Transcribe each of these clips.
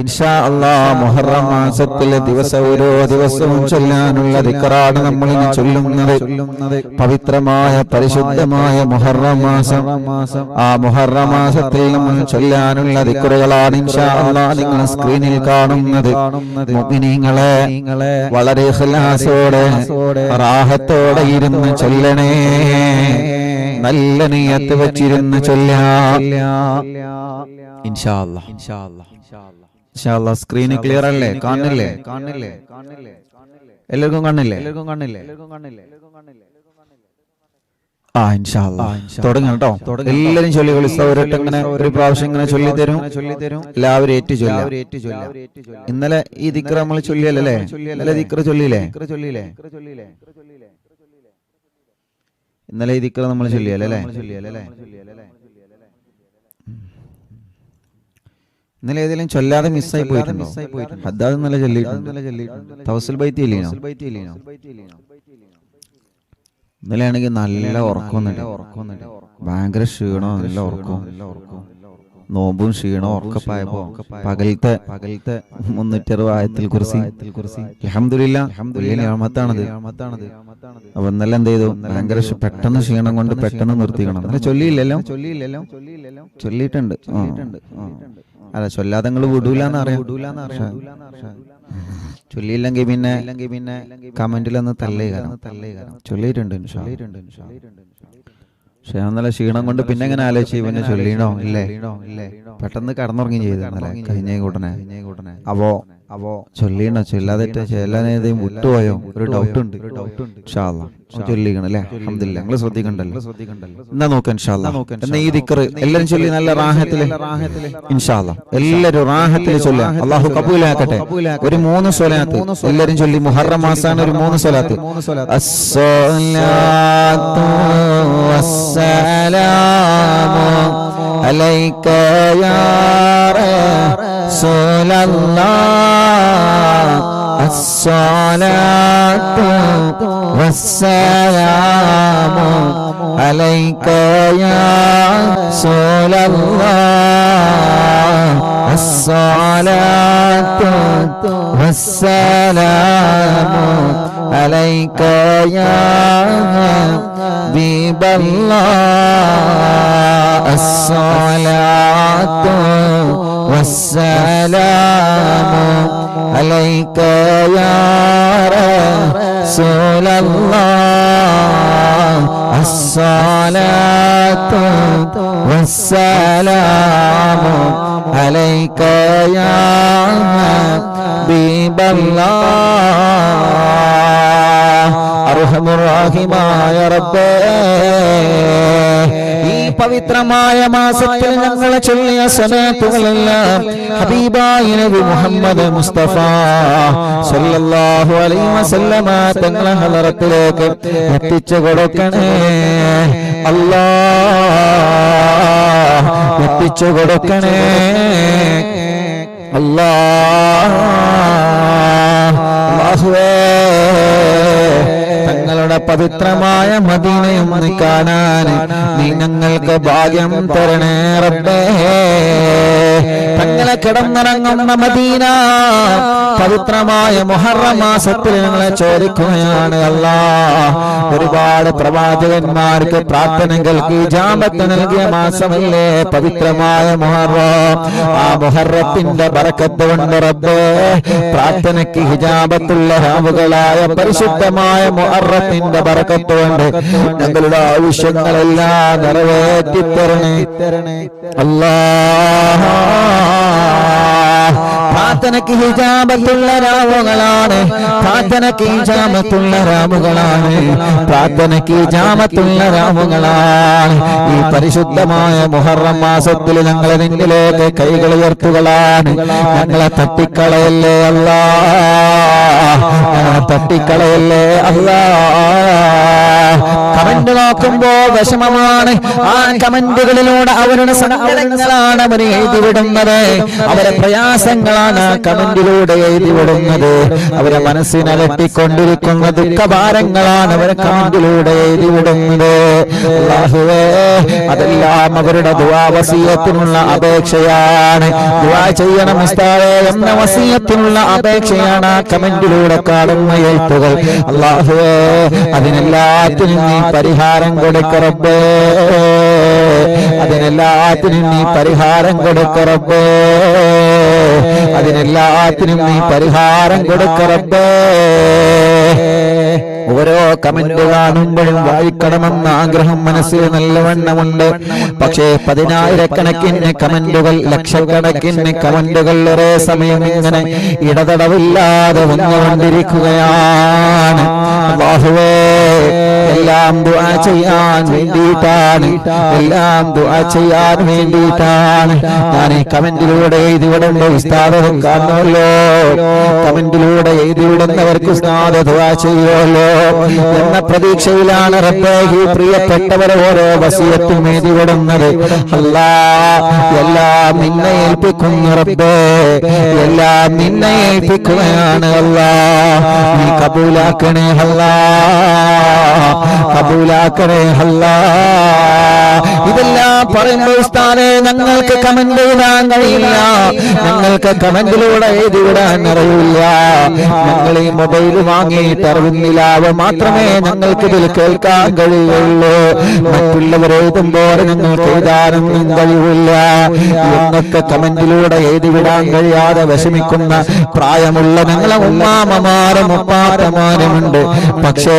ഇൻഷാ അല്ലാഹ് മുഹറം മാസത്തിലെ ഓരോ ദിവസവും ചൊല്ലാനുള്ള ദിക്റാണ് നമ്മൾ ഇനി ചൊല്ലുന്നത്. പവിത്രമായ പരിശുദ്ധമായ മുഹറം മാസം, ആ മുഹറം മാസത്തിൽ നമ്മൾ ചൊല്ലാനുള്ള ദിക്റുകളാണ് ഇൻഷാ അല്ലാഹ് നിങ്ങൾ സ്ക്രീനിൽ കാണുന്നത്. മുഅ്മിനീങ്ങളെ വളരെ ഇഖ്ലാസോടെ റാഹത്തോടെ ഇരുന്ന് ചൊല്ലണേ, നല്ല നിയ്യത്ത് വെച്ചിരുന്ന് ചൊല്ലാം ഇൻഷാ അല്ലാഹ്. ഇൻഷാ അല്ലാഹ് സ്ക്രീൻ ക്ലിയർ അല്ലേ? കാണില്ലേ? എല്ലാവർക്കും കാണില്ലേ? ആ ഇൻഷാ അല്ലാഹ് തുടങ്ങാം കേട്ടോ. എല്ലാവരും ചൊല്ലികളി. സൗരട്ട് ഇങ്ങനെ ഒരു പ്രാവശ്യം ഇങ്ങനെ ചൊല്ലിത്തരും. എല്ലാവരും ഏറ്റു ചൊല്ലാം. ഇന്നലെ ഈ ദിക്ർ നമ്മൾ ചൊല്ലിയല്ലേ? ഇന്നലെ ദിക്ർ ചൊല്ലിയില്ലേ? ഇന്നലെ ഈ ദിക്ർ നമ്മൾ ചൊല്ലിയല്ലേ? ഇന്നലെ ഏതെങ്കിലും ചൊല്ലാതെ മിസ്സായി പോയിട്ടുണ്ടോ? ഹദ്ദാദ് ഇന്നലെ ചൊല്ലിയിട്ടുണ്ട്. തവസ്സുൽ ബൈത്തി ഇല്ലേനോ? ഇന്നലെ ആണെങ്കിൽ നല്ല ഉറക്കമൊന്നുണ്ട്, ഭയങ്കര ക്ഷീണോ, നല്ല ഉറക്കം, നോമ്പും ക്ഷീണോ ഉറക്കപ്പായപ്പോ പകലത്തെ 360 ആയത്തിൽ കുർസി അൽഹംദുലില്ലാഹ് വലിയ നിഅമത്താണത്. അപ്പൊ ഇന്നലെ എന്ത് ചെയ്തു? ഭയങ്കര പെട്ടെന്ന് ക്ഷീണം കൊണ്ട് പെട്ടെന്ന് നിർത്തിക്കണം. അങ്ങനെ ചൊല്ലിയില്ലല്ലോ? ചൊല്ലിയിട്ടുണ്ട്. അല്ല ചൊല്ലാതെ നിങ്ങൾ വിടൂലെന്ന് അറിയാം. ചൊല്ലിയില്ലെങ്കിൽ പിന്നെ കമന്റിലൊന്ന് തള്ളേ ചൊല്ലിയിട്ടുണ്ട്. പക്ഷെ നല്ല ക്ഷീണം കൊണ്ട് പിന്നെ എങ്ങനെ ആലോചിച്ചു പിന്നെ ചൊല്ലിണോ ഇല്ലേ? പെട്ടെന്ന് കടന്നുറങ്ങി ചെയ്തു കഴിഞ്ഞ ഉടനെ. അപ്പോ ചൊല്ലിണോ ചൊല്ലാതെ ചെല്ലാനേതും വിട്ടുപോയോ ഒരു ഡൗട്ട് ഉണ്ട്. ഇൻഷാ അല്ലാഹ് ചൊല്ലിക്കണം അല്ലേ? അൽഹംദുലില്ലാഹ്. നിങ്ങൾ ശ്രദ്ധിക്കണ്ടല്ലോ. എന്നാ നോക്കാം ഇൻഷാ അല്ലാഹ്. എന്നാ ഈ ദിക്ർ എല്ലാവരും ചൊല്ലി നല്ല റാഹത്തില് ഇൻഷാ അല്ലാഹ് എല്ലാവരും റാഹത്തില് ചൊല്ലാം. അല്ലാഹു കബൂലാക്കട്ടെ. ഒരു 3 സ്വലാത്ത് എല്ലാവരും ചൊല്ലി. മുഹറം മാസാണ്, ഒരു 3 സ്വലാത്ത്. അസ്സലാത്തു വസ്സലാമു അലൈക യാ റസൂലല്ലാഹ്, അസ്സലാത്തു വസ്സലാമു അലൈക യാ റസൂലല്ലാഹ്, അസ്സലാത്തു വസ്സലാമു അലൈക യാ ഹബീബല്ലാഹ്, അസ്സലാത്തു വസ്സലാമു അലൈക യാ റസൂലല്ലാഹ്, അസ്സലാത്തു വസ്സലാമു അലൈക യാ ഹബീബല്ലാഹ്. അർഹമുർ റഹീമായ റബ്ബേ, ഈ പവിത്രമായ മാസത്തിൽ ഞങ്ങൾ ചൊല്ലിയ സ്വലാത്തുകളെല്ലാം ഹബീബായ നബി മുഹമ്മദ് മുസ്തഫ സല്ലല്ലാഹു അലൈഹി വസല്ലമ തങ്ങളെ ഹളറത്തിലേക്ക് എത്തിച്ചു കൊടുക്കണേ അല്ലാഹ്, എത്തിച്ചു കൊടുക്കണേ അല്ലാഹ്. അല്ലാഹുവേ, തങ്ങളുടെ പവിത്രമായ മദീനയും കാണാൻ നീ ഞങ്ങൾക്ക് ഭാഗ്യം തരണേ റബ്ബേ. തങ്ങളെ കിടന്നിറങ്ങുന്ന മദീന പവിത്രമായ മുഹറം മാസത്തിൽ ഞങ്ങളെ ചോദിക്കുകയാണ് അല്ലാഹ്. ഒരുപാട് പ്രവാചകന്മാർക്ക് പ്രാർത്ഥനകൾക്ക് ഇജാബത്ത് നൽകിയ മാസമല്ലേ പവിത്രമായ മുഹറം. ആ മുഹറത്തിന്റെ ബറക്കത്ത് കൊണ്ട് റബ്ബേ, പ്രാർത്ഥനയ്ക്ക് ഹിജാബത്തുള്ള രാവുകളായ പരിശുദ്ധമായ മുഹറത്തിന്റെ ബറക്കത്ത് കൊണ്ട് ഞങ്ങളുടെ ആവശ്യങ്ങളെല്ലാം നിറവേറ്റിത്തരണേ അല്ലാഹ്. പ്രാർത്ഥനയ്ക്ക് ഹിജാബത്തുള്ള രാവുകളാണ്, പ്രാർത്ഥനയ്ക്ക് ഹിജാബത്തുള്ള രാവുകളാണ്, പ്രാർത്ഥനയ്ക്ക് ഹിജാബത്തുള്ള രാവുകളാണ്. ഈ പരിശുദ്ധമായ മുഹറം മാസത്തിൽ ഞങ്ങളെ നിന്നിലേക്ക് കൈകൾ ഉയർത്തുകളാണ്. ഞങ്ങളെ തട്ടിക്കളയല്ലേ അല്ലാഹ്, ഞങ്ങളെ തട്ടിക്കളയല്ലേ അല്ലാഹ്. കമന്റ് നോക്കുമ്പോ വിഷമമാണ്. ആ കമന്റുകളിലൂടെ അവരുടെ സങ്കടങ്ങളാണ് അവർ എഴുതിവിടുന്നത്, അവരെ പ്രയാസങ്ങളാണ് കമന്റിലൂടെ എഴുതി വിടുന്നത്. അവരെ മനസ്സിനലട്ടിക്കൊണ്ടിരിക്കുന്ന ദുഃഖഭാരങ്ങളാണ് അവരെ കമന്റിലൂടെ എഴുതി വിടുന്നത്. അല്ലാഹുവേ, അതെല്ലാം അവരുടെ ദുആ വസിയത്തിനുള്ള അപേക്ഷയാണ്. ദുആ ചെയ്യണം ഉസ്താദേ എന്ന വസിയത്തിനുള്ള അപേക്ഷയാണ് ആ കമന്റിലൂടെ കാണുന്ന എഴുത്തുകൾ. അല്ലാഹുവേ, അതിനെല്ലാത്തിനും നീ പരിഹാരം കൊടുക്ക റബ്ബേ. അതിനെല്ലാത്തിനും നീ പരിഹാരം കൊടുക്ക റബ്ബേ. അതിനെല്ലാത്തിനും നീ പരിഹാരം കൊടുക്ക റബ്ബേ. ഓരോ കമന്റ് കാണുമ്പോഴും വായിക്കണമെന്ന ആഗ്രഹം മനസ്സിൽ നല്ലവണ്ണമുണ്ട്. പക്ഷേ 10,000-കണക്കിന് കമന്റുകൾ, ലക്ഷക്കണക്കിന് കമന്റുകൾ ഒരേ സമയം ഇങ്ങനെ ഇടതടവില്ലാതെ വന്നുകൊണ്ടിരിക്കുകയാണ്. അല്ലാഹുവേ, എല്ലാം ദുആ ചെയ്യാൻ വേണ്ടിയിട്ടാണ്, എല്ലാം ദുആ ചെയ്യാൻ വേണ്ടിയിട്ടാണ് ഞാൻ ഈ കമന്റിലൂടെ എഴുതി വിടുമ്പോൾ ഉസ്താദ് കാണുമല്ലോ, കമന്റിലൂടെ എഴുതി വിടുന്നവർക്ക് ഉസ്താദ് ദുആ ചെയ്യുമല്ലോ എന്ന പ്രതീക്ഷയിലാണ് റബ്ബേ ഈ പ്രിയപ്പെട്ടവരെ ഓരോ വസിയത്തും എഴുതി വിടുന്നത്. അല്ലാഹ്, എല്ലാം നിന്നെ ഏൽപ്പിക്കുന്നു റബ്ബേ, എല്ലാം നിന്നെ ഏൽപ്പിക്കുകയാണ്. അല്ലാഹ്, നീ കബൂലാക്കണേ അല്ലാഹ്, കബൂലാക്കണേ അല്ലാഹ്. ഇതെല്ലാം പറയുമ്പോൾ ഉസ്താദേ ഞങ്ങൾക്ക് കമന്റ് എഴുതാൻ കഴിയില്ല, ഞങ്ങൾക്ക് കമന്റിലൂടെ എഴുതി വിടാൻ അറിയില്ല. ഞങ്ങൾ ഈ മൊബൈൽ വാങ്ങിയിട്ട് അറിവില്ലാവ മാത്രമേ ഞങ്ങൾക്ക് ഇതിൽ കേൾക്കാൻ കഴിയുള്ളൂ. മറ്റുള്ളവർ എഴുതുമ്പോൾ ഞങ്ങൾക്ക് എഴുതാനും കഴിയില്ല എന്നൊക്കെ കമന്റിലൂടെ എഴുതി വിടാൻ കഴിയാതെ വിഷമിക്കുന്ന പ്രായമുള്ള ഞങ്ങളെ ഉമ്മാമമാരും ഉപ്പാപ്പമാരുമുണ്ട്. പക്ഷേ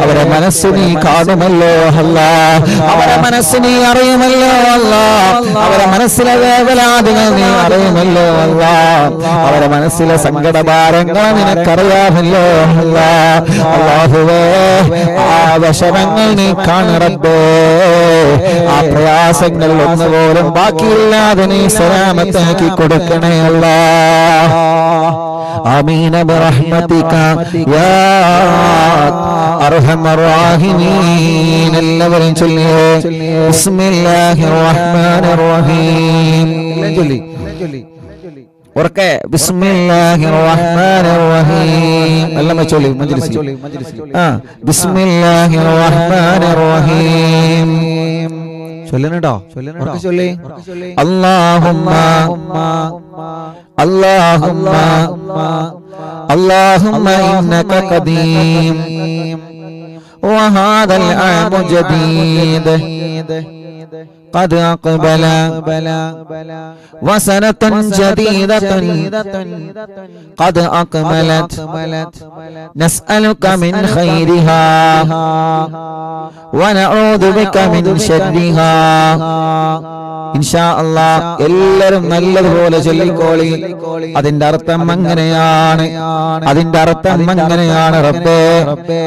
അവരെ മനസ്സ് നീ കാണുമല്ലോ അല്ലാഹ്, അവരെ മനസ്സ് നീ അറിയുമല്ലോ അല്ലാഹ്, അവരെ മനസ്സിലെ വേവലാദികൾ നീ അറിയുമല്ലോ അല്ലാഹ്, അവരെ മനസ്സിലെ സങ്കടഭാരങ്ങൾ നിനക്കറിയാമല്ലോ അല്ലാഹ്. അല്ലാഹുവേ, ആ വിഷമങ്ങൾ നീ കാണു റബ്ബേ, ആ പ്രയാസങ്ങൾ ഒന്നുപോലും ബാക്കിയില്ലാതെ നീ സലാമത്താക്കി കൊടുക്കണേ അല്ലാഹ്. ആമീൻ ബിറഹ്മതിക യാ അർഹമർ റഹീമീൻ. എല്ലാവരും ചൊല്ലിയേ ബിസ്മില്ലാഹിർ റഹ്മാനിർ റഹീം. ഉറക്കെ ബിസ്മില്ലാഹിർ റഹ്മാനിർ റഹീം. എല്ലാം ചൊല്ലി മജ്ലിസിൽ. ബിസ്മില്ലാഹിർ റഹ്മാനിർ റഹീം. ചൊല്ലണട്ടോ, ഉറക്കെ ചൊല്ലി. അല്ലാഹുമ്മ അല്ലാഹുമ്മ അല്ലാഹുമ്മ ഇന്നക ഖദീം വഹാദൽ ആമു ജദീദ് قد أقبل وسنة جديدة قد أكملت نسألك من خيرها ونعوذ بك من شرها. ഇൻഷാ അല്ലാഹ് എല്ലാവരും നല്ലതുപോലെ ചൊല്ലിക്കോളി. അതിന്റെ അർത്ഥം അങ്ങനെയാണ്, അതിന്റെ അർത്ഥം അങ്ങനെയാണ്. റബ്ബേ,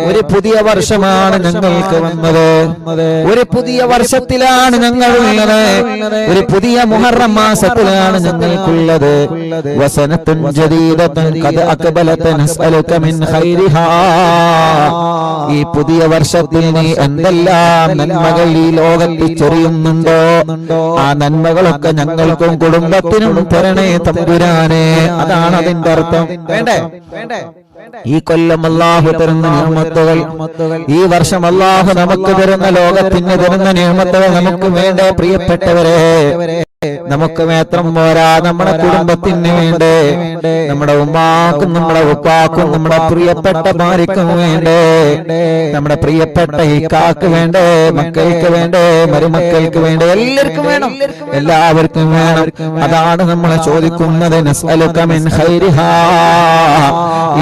ഒരു പുതിയ വർഷമാണ് ഞങ്ങൾക്ക് വന്നത്, ഒരു പുതിയ വർഷത്തിലാണ് ഞങ്ങൾ ഉള്ളത്, ഒരു പുതിയ മുഹറം മാസത്തിലാണ് ഞങ്ങൾക്കുള്ളത്. വസനത്തുൻ ജദീദത്തുൻ ഖദ് അഖബലത നസ്അലുക മിൻ ഖൈരിഹാ. ഈ പുതിയ വർഷത്തിൽ നീ എന്തെല്ലാം നന്മകൾ ഈ ലോകത്തിൽ ചൊരിയുന്നുണ്ടോ ആ നന്മകളൊക്കെ ഞങ്ങൾക്കും കുടുംബത്തിനും തരണേ തമ്പുരാനെ. അതാണ് അതിന്റെ അർത്ഥം. വേണ്ടേ? ഈ കൊല്ലം അല്ലാഹു തരുന്ന നിഅമത്തുകൾ, ഈ വർഷം അല്ലാഹു നമുക്ക് തരുന്ന ലോകത്തിന് തരുന്ന നിഅമത്തുകൾ നമുക്ക് വേണ്ടേ പ്രിയപ്പെട്ടവരെ? നമുക്ക് മാത്രം പോരാ, നമ്മുടെ കുടുംബത്തിന് വേണ്ടേ, നമ്മുടെ ഉമ്മാക്കും നമ്മുടെ ഉപ്പാക്കും നമ്മുടെ പ്രിയപ്പെട്ട ഭാര്യക്കും വേണ്ടേ, നമ്മുടെ പ്രിയപ്പെട്ട ഇക്കാക്ക് വേണ്ടേ, മക്കൾക്ക് വേണ്ടേ, മരുമക്കൾക്ക് വേണ്ടേ, എല്ലാവർക്കും വേണം, എല്ലാവർക്കും വേണം. അതാണ് നമ്മളെ ചോദിക്കുന്നത്. നസ്അലുക മിൻ ഖൈരിഹാ.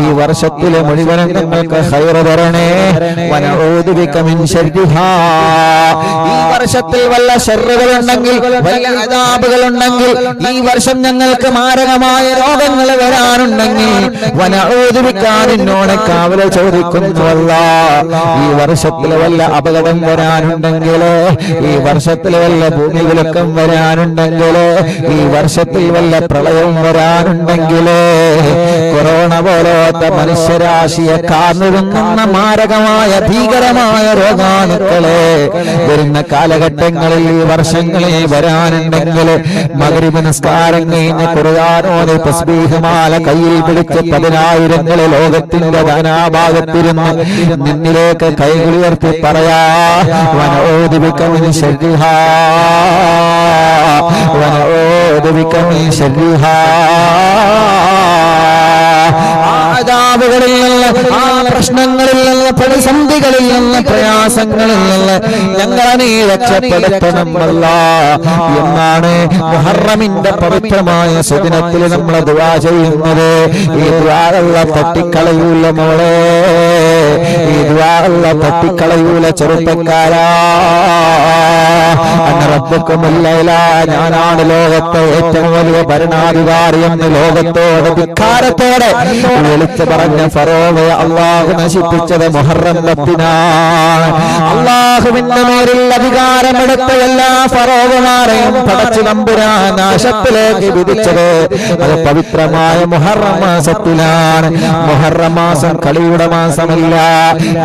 ഈ വർഷത്തിലെ മുഴുവനും നിങ്ങൾക്ക് ഖൈർ തരണേ. വനഊദു ബിക മിൻ ശർരിഹാ. ഈ വർഷത്തിൽ വല്ല ശർറുകളുണ്ടെങ്കിൽ, വല്ല അദാബുകളുണ്ടെങ്കിൽ, ഈ വർഷം ഞങ്ങൾക്ക് മാരകമായ രോഗങ്ങൾ വരാനുണ്ടെങ്കിൽ വനഊദു ബിക നിന്നോട് കാവൽ ചോദിക്കുന്നു അല്ലാഹ്. ഈ വർഷത്തിൽ വല്ല അപകടം വരാനുണ്ടെങ്കിൽ, ഈ വർഷത്തിൽ വല്ല ഭൂമികുലുക്കം വരാനുണ്ടെങ്കിൽ, ഈ വർഷത്തിൽ വല്ല പ്രളയം വരാനുണ്ടെങ്കിൽ, കൊറോണ പോലെ പോലത്തെ മനുഷ്യരാശിയെ കാർന്നിരുന്ന മാരകമായ ഭീകരമായ രോഗാണുക്കളെ വരുന്ന കാലഘട്ടങ്ങളിൽ വർഷങ്ങളിൽ വരാനുണ്ടെങ്കിൽ മഗ്‌രിബ് നിസ്കാരം കഴിഞ്ഞ് ഖുർആനോട് തസ്ബീഹ്മാല കയ്യിൽ പിടിച്ച് 10,000 ലോകത്തിന്റെ നാനാഭാഗത്തിരുന്ന് നിന്നിലേക്ക് കൈകളുയർത്തി പറയാ വനഊദു ബിക മിൻ ശർരിഹാ വനഊദു ബിക മിൻ ശർരിഹാ ആദാബുകളിൽ നിന്ന് ആ പ്രശ്നങ്ങളിൽ നിന്ന് പ്രതിസന്ധികളിൽ നിന്ന് പ്രയാസങ്ങളിൽ നിന്ന് ഞങ്ങളെ നീ രക്ഷപ്പെടുത്തണം അല്ലാഹ് എന്നാണ് മുഹറമിന്റെ പവിത്രമായ സുദിനത്തിൽ നമ്മൾ ദുആ ചെയ്യുന്നത്. ഈ ദുആ അല്ലാഹ് തട്ടിക്കളയൂല മോളെ, ഈ ദുആ അല്ലാഹ് തട്ടിക്കളയൂല ചെറുപ്പക്കാരാ. റബ്ബുക്കുമുല്ലൈല, ഞാനാണ് ലോകത്തെ ഏറ്റവും വലിയ ഭരണാധികാരി എന്ന് ലോകത്തോട് ധിക്കാരത്തോടെ വിളിച്ചു പറഞ്ഞ ഫറോവയെ അള്ളാഹു നശിപ്പിച്ചത് മുഹറം 10-നാണ്. അള്ളാഹുവിന്റെ മേലിൽ അധികാരമെടുത്ത എല്ലാ ഫറോവമാരെയും പടച്ചു തമ്പുരാൻ നാശത്തിലേക്ക് വിധിച്ചത് അത് പവിത്രമായ മുഹറം മാസത്തിലാണ്. മുഹറം മാസം കളിയുടെ മാസമല്ല.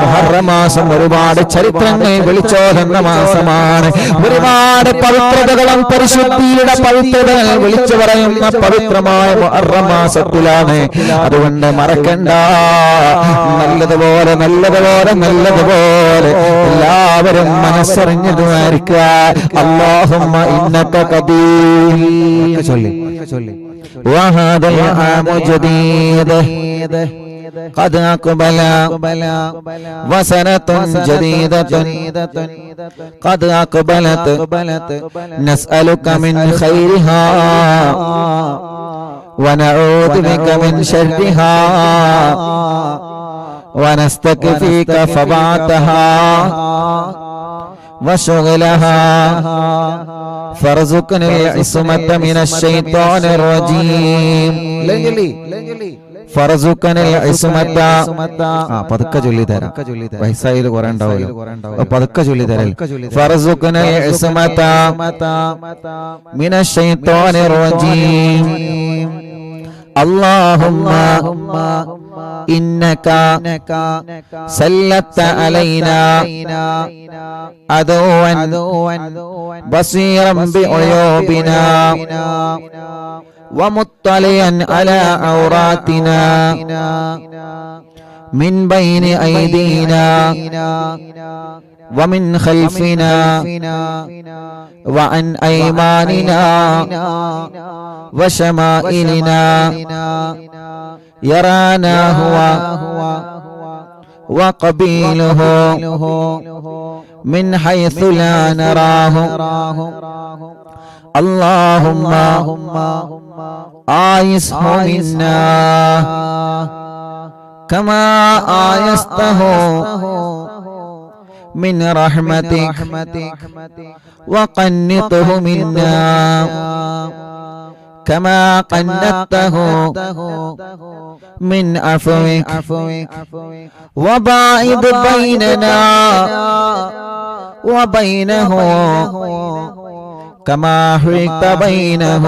മുഹറം മാസം ഒരുപാട് ചരിത്രങ്ങൾ വിളിച്ചോതുന്ന മാസമാണ്. ഒരുപാട് പവിത്രതകളും പരിശുദ്ധിയുടെ പവിത്രതകൾ വിളിച്ചു പറയുന്ന പവിത്രമായ മുഹറം മാസത്തിലാണ്. അതുകൊണ്ട് മറക്കണ്ട, നല്ലതുപോലെ നല്ലതുപോലെ നല്ലതുപോലെ എല്ലാവരും മനസ്സറിഞ്ഞു ദ്വാരിക്കുക. അല്ലാഹുമ്മ ഇന്നക ഖദീർ ചൊല്ലി വഹദൽ ആമു ജദീദ് قد أقبل وسنة جديدة قد أقبلت نسألك من خيرها ونعوذ بك من شرها ونستكفيك فبعتها وشغلها فارزقنا العصمة من الشيطان الرجيم. പതുക്കെ ചൊല്ലി തരാം, വയസ്സായത് കുറെ ഉണ്ടാവുമല്ലോ, പതുക്കെ ചൊല്ലി തരാം. ഫർസുഖ്നൽ ഇസ്മത മിനശ് ശൈത്വാനിർ റജീം. اللهم إنك سلطت علينا عدوا بصيرا بعيوبنا ومطلعا على عوراتنا من بين أيدينا ومن خلفنا وعن أيماننا وشمائلنا يرانا هو وقبيله من حيث لا نراه. اللهم آيسه منا كما آيسته من رحمتك وقنطه منا كما قنطته من عفوك وباعد بيننا وبينه كما حرقت بينه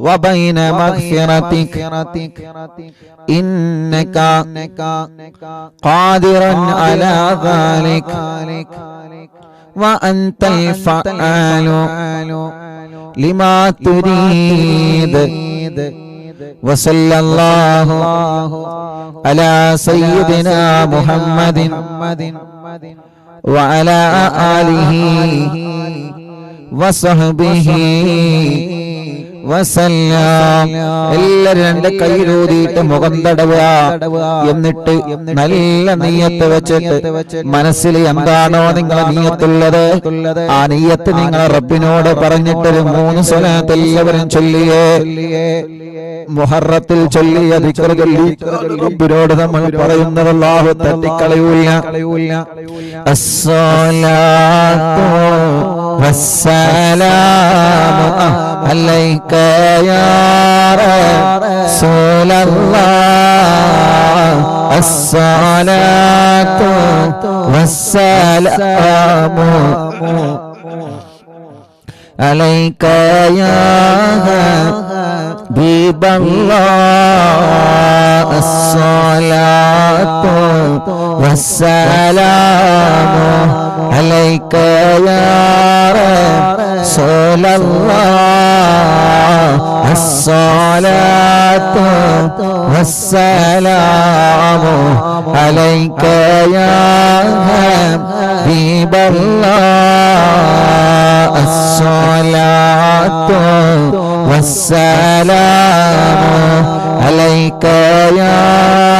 وبين مغفرتك إنك قادر على ذلك وأنت الفعال لما تريد. وصلى الله على سيدنا محمد وعلى آله وصحبه വസല്ലം. എല്ലാവരും രണ്ട് കൈയിലൂതിയിട്ട് മുഖം തടവുക. എന്നിട്ട് നല്ല നിയ്യത്ത് വെച്ചിട്ട് മനസ്സിൽ എന്താണോ നിങ്ങളെ നിയ്യത്തുള്ളത് ആ നിയ്യത്ത് നിങ്ങൾ റബ്ബിനോട് പറഞ്ഞിട്ടൊരു 3 സ്വലാത്ത് എല്ലാവരും ചൊല്ലിയേ. മുഹറത്തിൽ ചൊല്ലിയ ദിക്ർ ചൊല്ലി റബ്ബിനോട് നമ്മൾ പറയുന്നത് അല്ലാഹു തട്ടിക്കളയൂല. അസ്സലാത്തു വസ്സലാമു അലൈക യാ റസൂലല്ലാഹ്. അസ്സലാത്തു വസ്സലാമു അലൈക യാ ഹബീബല്ലാഹ്. الصلاة والسلام عليك يا رسول الله الصلاة والسلام عليك يا حبيب الله الصلاة والسلام عليك يا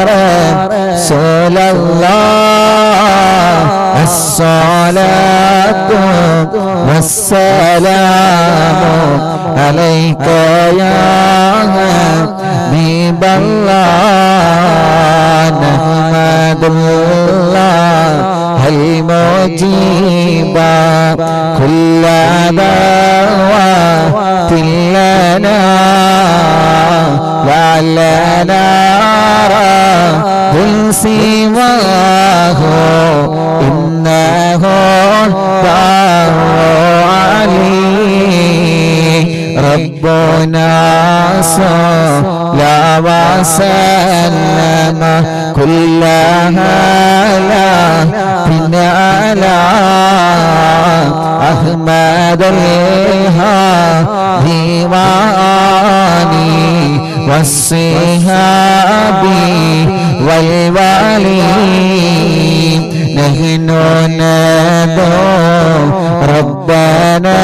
رسول الله الصلاة والسلام عليك يا حبيب الله نحمد الله المجيب كل دعوة لنا وعلنا من سواه إنه علي ربنا صلى وسلم كل على أحمد الهادي وآله والصحاب والوالي نحن ندعو ربنا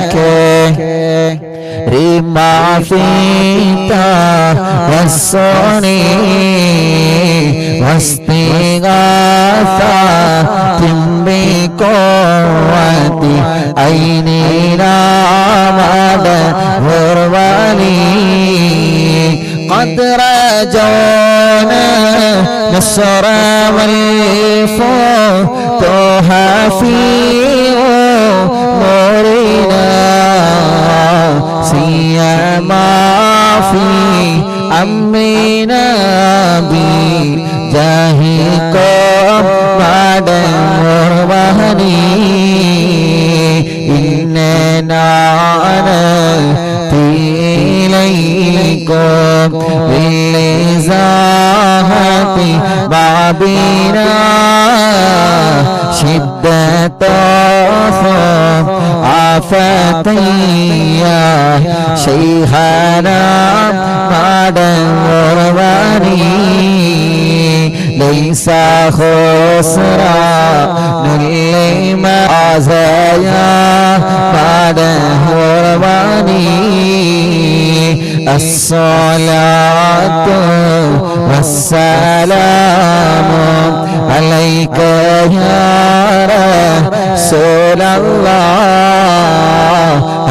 الكريم في توسلي واستغاثة بقوة عيننا والولي قد رجونا نصر والفتوح في أمورنا سيما في أمرنا بجاهكم بعد مربهني إننا إليكم بالإزاحة بابنا شدة عفتيا شيخنا بعد مربهني ليس خسران لما عزايا بعد مرباني الصلاة والسلام عليك يا رسول الله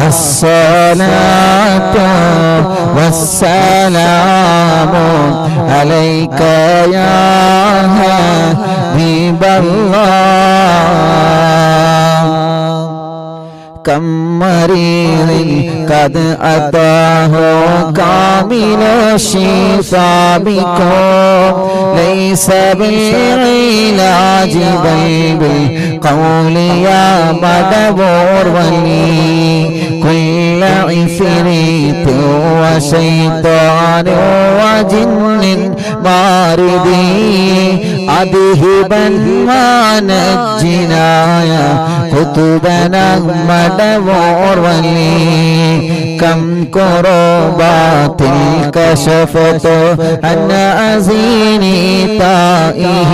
الصلاة والسلام عليك يا حبيب الله كم مريض قد أتاه كامل الشفاء بكم ليس بالعلاج بل بالقول يا مدبور ولي كل عفريت وشيطان وجن ماردي أذهبا ما نجنا يا كتبنا مدبور ولي كم كربات كشفت عن أزيني طائه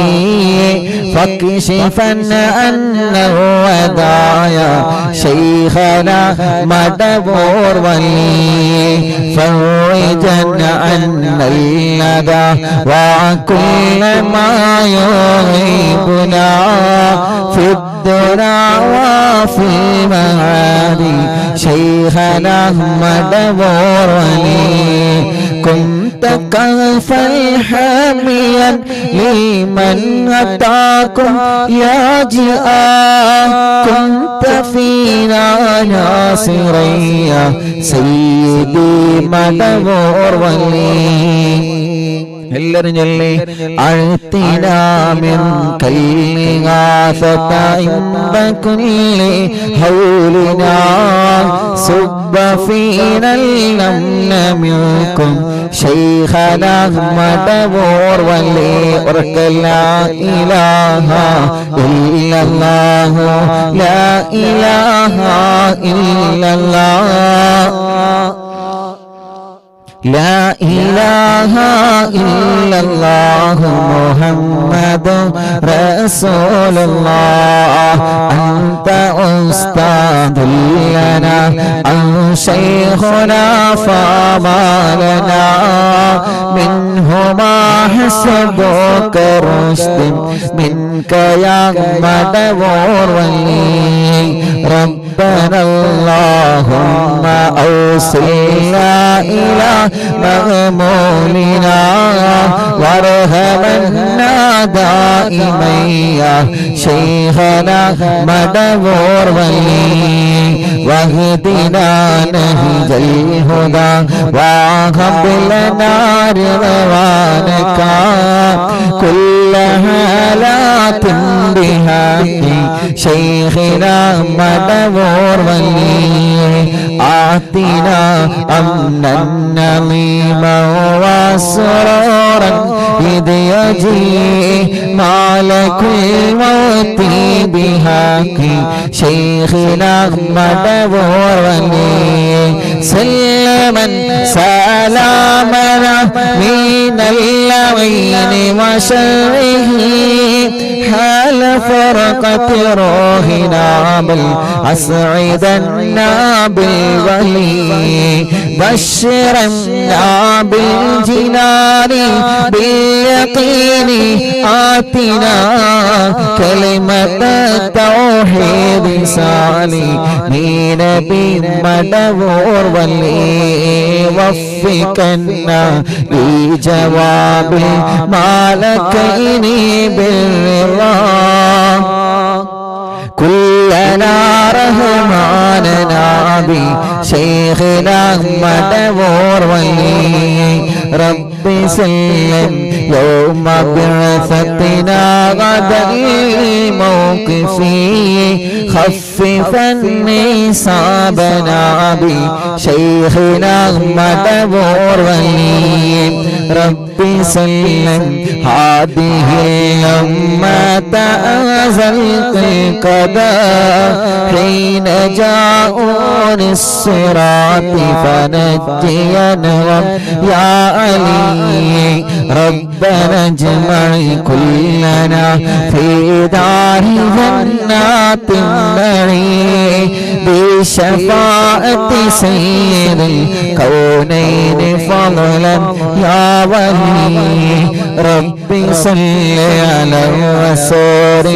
فاكشفا أن الودايا شيخنا مدبور ولي فرجا عن الندى وكل ما يغيبنا في الدنيا وفي المعادي شيخنا مدبور ولي كنت كفا حاميا لمن أتاكم يا جاء كنت فينا ناصريا سيدي مدبور ولي എല്ലാരും ചൊല്ലി അഴ്ത്തിനാ മിൻ കൽഗാസത ഇൻദ കുല്ലി ഹൗലിനാ സുബ്ബ ഫീനൽ ലംന മിൻകും ശൈഖനാ മദവൂർ വലി ഉർകലാ ഇലാഹ ഇല്ലല്ലാഹു ലാ ഇലാഹ ഇല്ലല്ലാഹ് لا إله إلا الله محمد رسول الله أنت أستاذ لنا أو شيخنا فما لنا منهما حسبك رشد منك يا مدبور ولي ربنا اللهم أوصلنا إلى مغمولنا وارحمنا دائما يا شيخنا مدبور ولي واهدنا نهج الهدى وهب لنا رضوانك كل حالات بحق شيخنا مدبور ولي آتنا أمنا نظيما وسرورا إذ يجيء مالك الموت بحق شيخنا مدبور ولي سلما سلامنا من اللعين وشره حال فرقة روحنا بل أسعدنا بالولي بشرنا بالجنان باليقين آتنا كلمة التوحيد سالمين بمدبور ولي وفقنا لجواب المالكين بالرضا كلنا رحماننا بشيخنا مدبور ولي ربي سلم يوم بعثتنا غدا الموقف خففا حسابنا بشيخنا مدبور ولي ربي سلم هذه الأمة أزلت القضاء حين جاءون الصراط فنجينهم يا علي ربنا اجمع كلنا في دار جنات النعيم بشفاعة سيد الكونين فضلا يا ولي ربي صل على الرسول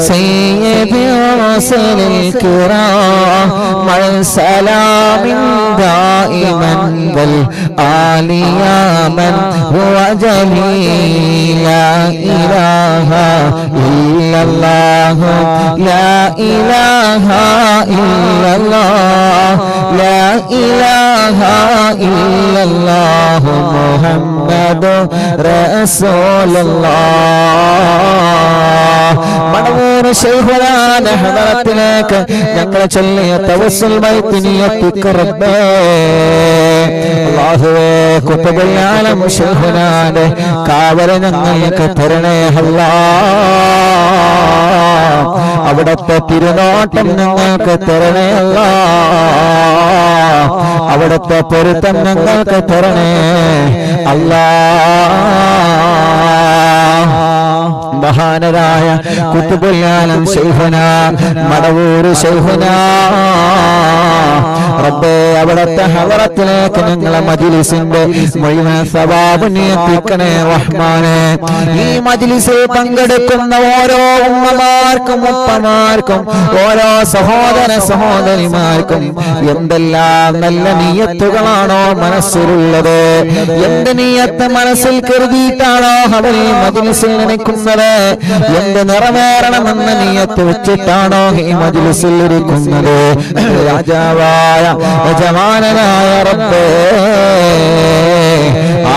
سيد الرسل الكرام مع سلام دائما بالآل يا من هو جليل لا إله إلا الله لا إله إلا الله لا إله إلا الله محمد رسول الله മടവൂർ ശൈഖുനാന്റെ ഹദറത്തിലേക്ക് ഞങ്ങൾ ചൊല്ലിയ തവസ്സുൽ ബൈത്തിനിയത്തിക്ക് റബ്ബേ അല്ലാഹുവേ ഖുതുബുൽ ആലം ശൈഖുനാന്റെ കാവൽ ഞങ്ങൾക്ക് തരണേ അല്ലാഹ് അവിടുത്തെ തിരുനോട്ടം ഞങ്ങൾക്ക് തരണേ അല്ലാഹ് അവിടുത്തെ പൊരുത്തം ഞങ്ങൾക്ക് തരണേ അല്ലാഹ് മഹാനരായ ഖുതുബുൽ ആലം ശൈഖുനാ മടവൂർ ശൈഖുനാ റബ്ബേ അവിടുത്തെ ഹദറത്തിലേക്ക് ഞങ്ങളെ മജ്ലിസിന്റെ മുഴുവൻ സവാബ് നീട്ടിക്കണേ റഹ്മാനേ ഈ മജ്ലിസിൽ പങ്കെടുക്കുന്ന ഓരോ ഉമ്മമാർക്കും ഉപ്പമാർക്കും ഓരോ സഹോദര സഹോദരിമാർക്കും എന്തെല്ലാം നല്ല നിയ്യത്തുകളാണോ മനസ്സിലുള്ളത് എന്ത് നിയ്യത്ത് മനസ്സിൽ കരുതിയിട്ടാണോ അവർ മജ്ലിസിൽ നിൽക്കുന്നത് എന്ത് നിറവേറണമെന്ന നിയ്യത്ത് വെച്ചിട്ടാണോ ഈ മജ്ലിസിൽ ഇരിക്കുന്നത് യജമാനനായ റബ്ബേ ആ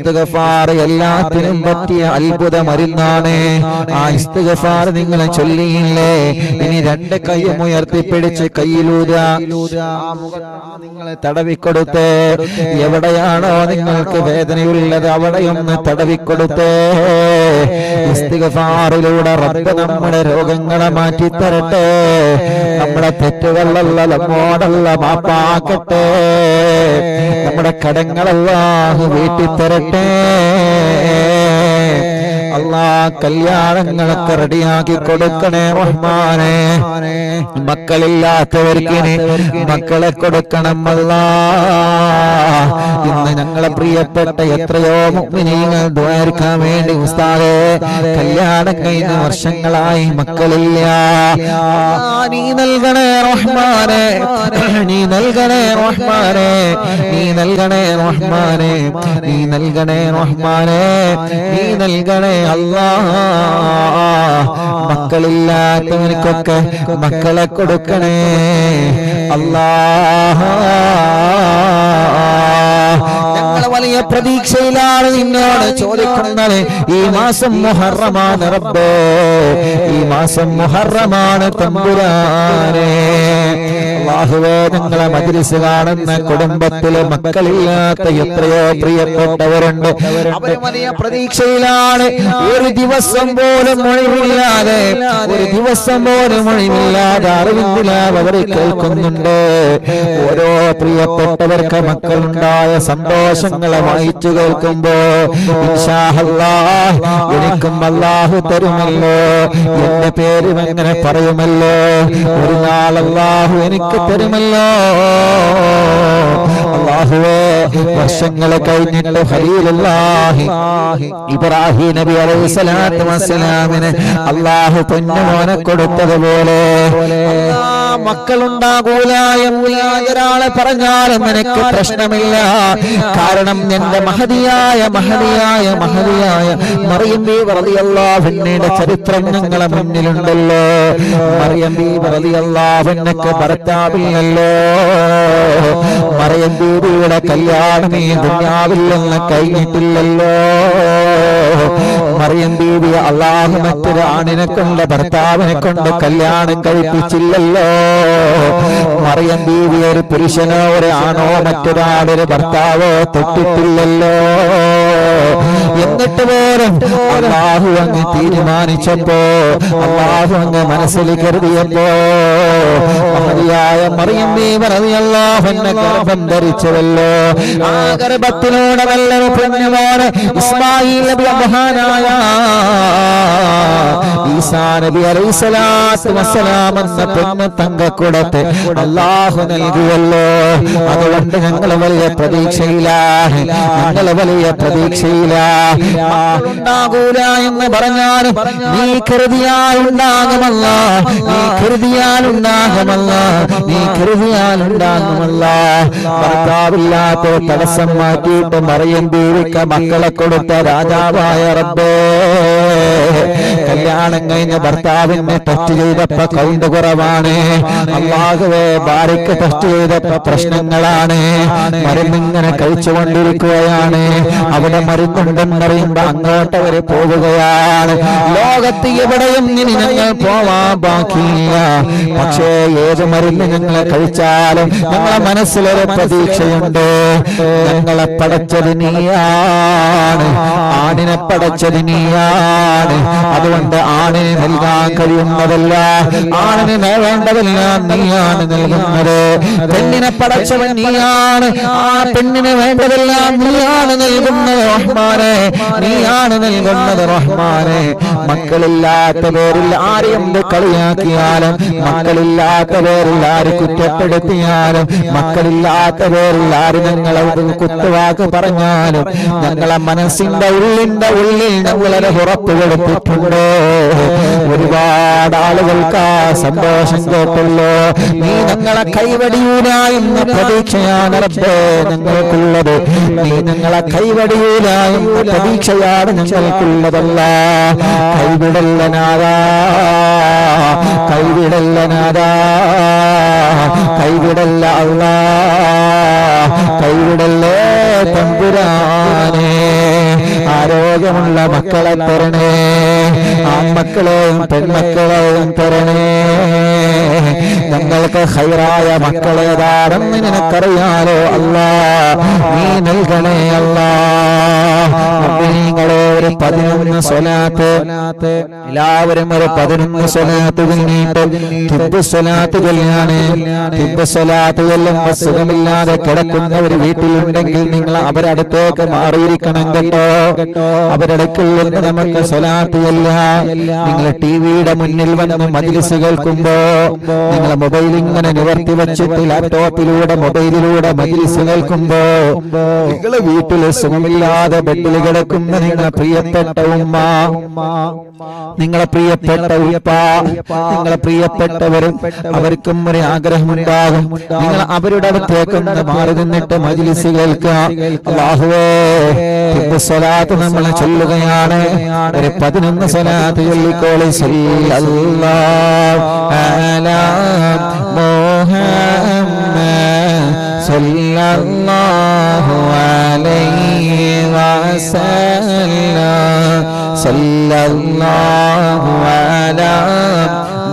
ഇസ്തിഗ്ഫാർ എല്ലാത്തിനും പറ്റിയ അത്ഭുത മരുന്നാണ്. ആ ഇസ്തിഗ്ഫാർ നിങ്ങൾ ചൊല്ലിയില്ലേ, ഇനി രണ്ട് കൈയും ഉയർത്തിപ്പിടിച്ച് കയ്യിലൂത നിങ്ങളെ തടവിക്കൊടുത്തേ. എവിടെയാണോ നിങ്ങൾക്ക് വേദനയുള്ളത് അവിടെയൊന്ന് തടവിക്കൊടുത്തേ. ഇസ്തിഗ്ഫാറിലൂടെ റബ്ബ് നമ്മുടെ രോഗങ്ങളെ മാറ്റിത്തരട്ടെ. നമ്മുടെ തെറ്റുകളല്ല നമ്മോടല്ല മാപ്പാക്കട്ടെ. നമ്മുടെ കടങ്ങളല്ലാഹു വീട്ടിത്തരട്ടെ. അല്ലാഹ് കല്യാണങ്ങളൊക്കെ റെഡിയാക്കി കൊടുക്കണേ റഹ്മാനെ. മക്കളില്ലാത്തവർക്ക് മക്കളെ കൊടുക്കണം അല്ലാഹ്. ഇന്ന് ഞങ്ങളെ പ്രിയപ്പെട്ട എത്രയോ മുഅ്മിനീങ്ങൾ ദുആർക്കാൻ വേണ്ടി ഉസ്താദേ കല്യാണം കഴിഞ്ഞ വർഷങ്ങളായി മക്കളില്ല. നീ നൽകണേ റഹ്മാനെ, നീ നൽകണേ റഹ്മാനെ, നീ നൽകണേ റഹ്മാനെ, നീ നൽകണേ റഹ്മാനെ, നീ നൽകണേ അല്ലാഹ്. മക്കളില്ലാത്തവർക്കൊക്കെ മക്കളെ കൊടുക്കണേ അല്ലാഹ്. ഞങ്ങൾ വലിയ പ്രതീക്ഷയിലാണ് നിന്നോട് ചോദിക്കുന്നത്. ഈ മാസം മുഹറമാണ് റബ്ബേ, ഈ മാസം മുഹറമാണ് തമ്പുരാനെ. അല്ലാഹുവേ ഞങ്ങളെ മജ്ലിസ് കാണുന്ന കുടുംബത്തിലെ മക്കളില്ലാത്ത എത്രയോ പ്രിയപ്പെട്ടവരുണ്ട്. അവർ വലിയ പ്രതീക്ഷയിലാണ്. ഒരു ദിവസം പോലും ഒഴിവില്ലാതെ, ഒരു ദിവസം പോലും ഒഴിവില്ലാതെ അറിവിന്ദിലാവ് അവർ കേൾക്കുന്നുണ്ട്. ഓരോ പ്രിയപ്പെട്ടവർക്ക് മക്കളുണ്ടായ സന്തോഷങ്ങളെ വായിച്ചു കേൾക്കുമ്പോ ഇൻഷാ അല്ലാഹ് എനിക്കും അല്ലാഹു തരുമല്ലോ, എന്റെ പേരും എങ്ങനെ പറയുമല്ലോ, ഒരു നാൾ അല്ലാഹു എനിക്ക് തരുമല്ലോ. അല്ലാഹുവേ വർഷങ്ങൾ കഴിഞ്ഞിട്ട് ഖലീലുല്ലാഹി ഇബ്രാഹിം നബി അലൈഹിസ്സലാത്തു വസ്സലാമിന് അല്ലാഹു പൊന്നുമോനെ കൊടുത്തതുപോലെ മക്കളുണ്ടാകൂല എന്ന് ഒരാളെ പറഞ്ഞാലും എനിക്ക് പ്രശ്നമില്ല. കാരണം എന്റെ മഹദിയായ മറിയം ബീവി റളിയല്ലാഹു അൻഹയുടെ ചരിത്രം ഞങ്ങളെ മുന്നിലുണ്ടല്ലോ. മറിയം ബീവി റളിയല്ലാഹു അൻഹയ്ക്ക് ഭർത്താവില്ലല്ലോ. മറിയം ബീവിയുടെ കല്യാണം ഈ ദുനിയാവിൽ നിന്ന് കഴിഞ്ഞിട്ടില്ലല്ലോ. മറിയം ബീവി അല്ലാഹു മറ്റൊരു ആണിനെ കൊണ്ട് ഭർത്താവിനെ കൊണ്ട് കല്യാണം കഴിപ്പിച്ചില്ലല്ലോ. മറിയം ബീവി ഒരു പുരുഷനോ ഒരു ആണോ മറ്റൊരാളൊരു ഭർത്താവോ തൊട്ടിട്ടില്ലല്ലോ. എന്നിട്ട് പോലും അല്ലാഹു അങ്ങ് തീരുമാനിച്ചപ്പോ, അല്ലാഹു അങ്ങ് മനസ്സിൽ കരുതിയപ്പോ മഹദിയായ മറിയം ബീവി റളിയല്ലാഹു അൻഹ ഗർഭം ധരിച്ചുവല്ലോ. ആ ഗർഭത്തിലൂടെ വല്ലൊരു പൊന്നുമോനെ ഇസ്മായിൽ നബി മഹാനായ ഈസാ നബി അലൈഹിസ്സലാത്തു വസ്സലാം എന്ന പൊന്നു തങ്കക്കുടത്തെ അല്ലാഹു നൽകിയല്ലോ. അതുകൊണ്ട് ഞങ്ങൾ വലിയ പ്രതീക്ഷയിലാണ്, ഞങ്ങൾ വലിയ പ്രതീക്ഷയിലാണ്. ഉണ്ടാകൂല എന്ന് പറഞ്ഞാലും നീ കരുതിയാൽ ഉണ്ടാകുമല്ല, നീ കരുതിയാൽ ഉണ്ടാകുമല്ല, നീ കരുതിയാൽ ഉണ്ടാകുമല്ല. ഭർത്താവില്ലാത്ത തടസ്സം മാറ്റിയിട്ട് മറിയം ബീവിക്ക് മക്കളെ കൊടുത്ത രാജാവായ റബ്ബേ, കല്യാണം കഴിഞ്ഞ ഭർത്താവിനെ ടെസ്റ്റ് ചെയ്തപ്പോ കൗണ്ട് കുറവാണ്. അല്ലാഹുവേ ഭാര്യയ്ക്ക് ടെസ്റ്റ് ചെയ്തപ്പോ പ്രശ്നങ്ങളാണ്. മരുന്നിങ്ങനെ കഴിച്ചുകൊണ്ടിരിക്കുകയാണ്. അവിടെ മരുന്നുണ്ടെന്നറിയുമ്പോ അങ്ങോട്ട് അവര് പോവുകയാണ്. ലോകത്ത് എവിടെയും ഇനി ഞങ്ങൾ പോവാൻ ബാക്കിയില്ല. പക്ഷേ ഏത് മരുന്ന് ഞങ്ങളെ കഴിച്ചാലും ഞങ്ങളെ മനസ്സിലൊരു പ്രതീക്ഷയുണ്ട്. ഞങ്ങളെ പടച്ചത് നീയാണ്, ആണിനെ പടച്ചത് നീയാണ്. അതുകൊണ്ട് ആണിന് നൽകാൻ കഴിയുന്നതല്ല, ആണിന് വേണ്ടതല്ല നീയാണ് നൽകുന്നത്. പെണ്ണിനെ പടച്ചവൻ നീയാണ്, ആ പെണ്ണിന് വേണ്ടതെല്ലാം നീയാണ് നൽകുന്നത് റഹ്മാനെ, നീയാണ് നൽകുന്നത് റഹ്മാനെ. മക്കളില്ലാത്ത പേരിൽ ആരെയും കളിയാക്കിയാലും, മക്കളില്ലാത്ത പേരിൽ ആര് കുറ്റപ്പെടുത്തിയാലും, മക്കളില്ലാത്ത പേരിൽ ആര് ഞങ്ങളെ കുത്തുവാക്ക് പറഞ്ഞാലും ഞങ്ങളെ മനസ്സിന്റെ ഉള്ളിൽ ഞങ്ങളെ ഉറപ്പ് കൊടുത്തിട്ടുണ്ട്. ഒരുപാട് ആളുകൾക്ക് ആ സന്തോഷം കേട്ടുള്ളൂ. നീ ഞങ്ങളെ കൈവടിയൂല എന്ന പ്രതീക്ഷയാണ് റബ്ബേ ഞങ്ങൾക്കുള്ളത്. നീ ഞങ്ങളെ കൈവടിയൂല എന്ന പ്രതീക്ഷയാണ് ഞങ്ങൾക്കുള്ളതല്ല. കൈവിടല്ല നാഥാ, കൈവിടല്ല നാഥാ, കൈവിടല്ല അല്ലാഹ്, കൈവിടല്ലേ തമ്പുരാനേ. മക്കളെ തരണേ, ആൺമക്കളെയും പെൺമക്കളെയും തരണേ. ഞങ്ങൾക്ക് ഖൈറായ മക്കളേതാണെന്ന് നിനക്കറിയാലോ അല്ലാ, നീ നൽകണേ അല്ലാ. മുഅ്മിനീങ്ങളെ ഒരു 11 സ്വലാത്ത്, എല്ലാവരും ഒരു 11 സ്വലാത്ത് ചൊല്ലിയിട്ട് തുബ്ബ് സ്വലാത്ത് ചൊല്ലാണ്. തുബ്ബ് സ്വലാത്ത് ചൊല്ലുമ്പോൾ സുഖമില്ലാതെ കിടക്കുന്ന ഒരു വീട്ടിലുണ്ടെങ്കിൽ നിങ്ങൾ അവരടുത്തേക്ക് മാറിയിരിക്കണം കേട്ടോ. അവരടുക്കൽ നിന്ന് നമുക്ക് സ്വലാത്ത് ചൊല്ലാം. നിങ്ങൾ ടിവിയുടെ മുന്നിൽ വന്ന് മജ്‌ലിസ് കേൾക്കുമ്പോ നിങ്ങൾ മൊബൈൽ ഇങ്ങനെ നിവർത്തി വെച്ചിട്ട് ലാപ്ടോപ്പിലൂടെ മൊബൈലിലൂടെ മജ്‌ലിസ് കേൾക്കുമ്പോ നിങ്ങളെ വീട്ടിൽ സുഖമില്ലാതെ ബെഡിൽ കിടക്കുന്ന നിങ്ങളെ പ്രിയപ്പെട്ട ഉമ്മ, നിങ്ങളെ പ്രിയപ്പെട്ട ഉപ്പ, നിങ്ങളെ പ്രിയപ്പെട്ടവരും അവർക്കും ഒരു ആഗ്രഹമുണ്ടാകും. നിങ്ങൾ അവരുടെ അടുത്തേക്കൊന്ന് മാറി നിന്നിട്ട് മജ്‌ലിസ് കേൾക്കുക. അല്ലാഹുവേ, സ്വലാത്ത് നമ്മൾ ചൊല്ലുകയാണ്. ഒരു 11 സ്വലാത്ത് ചൊല്ലിക്കോളി. സല്ലല്ലാഹു അലാ മുഹമ്മദ് സല്ലല്ലാഹു അലൈഹി വസല്ലം. സല്ലല്ലാഹു അലാ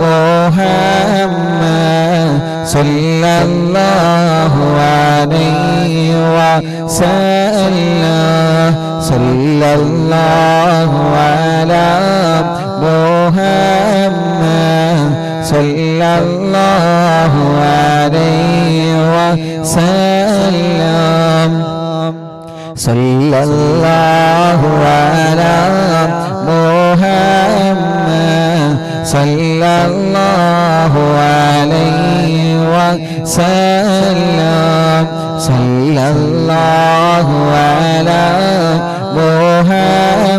മുഹമ്മദ് സല്ലല്ലാഹു അലൈഹി വസല്ലം. സല്ലല്ലാഹു അലാ മുഹമ്മദ് സല്ലല്ലാഹു അലൈഹി വസല്ലം. സല്ലല്ലാഹു അലാ മുഹമ്മദ് സല്ലല്ലാഹു അലൈഹി വസല്ലം. സല്ലല്ലാഹു അലാ മുഹമ്മദ്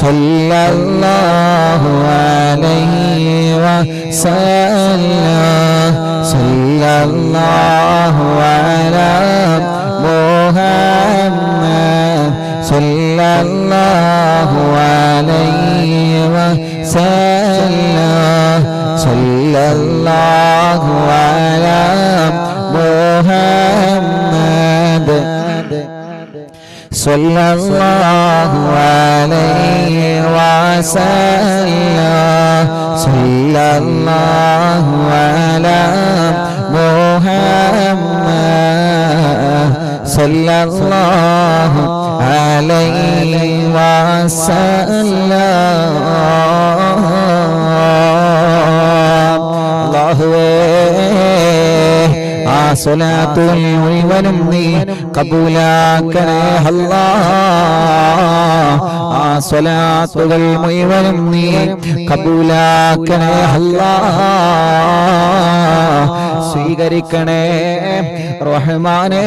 സല്ലല്ലാഹു അലൈഹി വസല്ലം. സല്ലല്ലാഹു അലാ മുഹമ്മദ് സല്ലല്ലാഹു അലൈഹി വസല്ലം. സല്ലല്ലാഹു അലാ മുഹമ്മദ് സല്ലല്ലാഹു അലൈഹി വസല്ലം. സല്ലല്ലാഹു അലാ മുഹമ്മദ് സല്ലല്ലാഹു അലൈഹി വസല്ലം. അല്ലാഹുവേ, ആ സ്വലാത്തുൽ മുഴുവനും നീ കബൂലാക്കണേ അല്ലാ. ആ സ്വലാത്തുകൾ മുഴുവനും നീ കബൂലാക്കണേ അല്ലാ. സ്വീകരിക്കണേ റഹ്മാനേ.